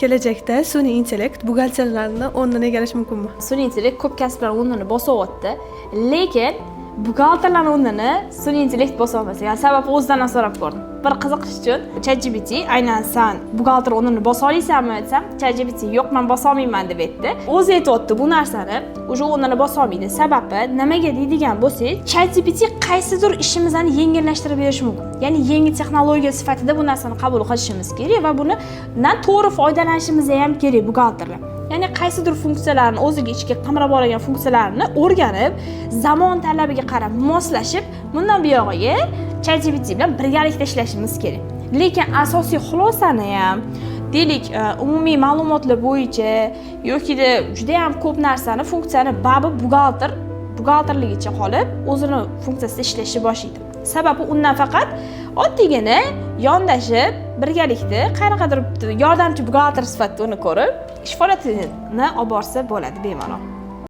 Kelajakda sun'iy intellekt buxgalterlarni o'rnini egallashi mumkinmi? Sun'iy intellekt ko'p kasblar o'rnini bosyapti, lekin buxgalterlar o'rnini sun'iy intellekt bosa olmaydi. Yani sababi o'zidan so'rab ko'rdim. Bir qiziqish uchun ChatGPT aynan sen buxgalter o'rnini bosa olasanmi desam, ChatGPT yo'q, men bosa olmayman deb aytdi. O'zi aytibdi bu narsani, o'sha o'rnini bosa olmaydi. Sababi nimaga deydigan bo'lsak, ChatGPT qaysidir ishimizni yengillashtirib berishi mumkin. Ya'ni yangi texnologiya sifatida bu narsani qabul qilishimiz kerak va bundan to'g'ri foydalanishimiz ham kerak buxgalterlar. Ya'ni qaysidir funksiyalarni o'ziga ichga qamrab olgan funksiyalarni o'rganib, zamon talabiga qarab moslashib, bundan buyog'iga ChatGPT bilan birgalikda ishlashimiz kerak. Lekin asosiy xulosani ham, deylik, umumiy ma'lumotlar bo'yicha yoki juda ham ko'p narsani funksiyani babi buxgalterligicha qolib, o'zini funksiyasida ishlashni boshlaydi. Sababi undan faqat oddiygina yondashib, birgalikda qanaqadir yordamchi buxgalter sifatida uni ko'rib, ish faoliyatini olib borsa bo'ladi bemalol.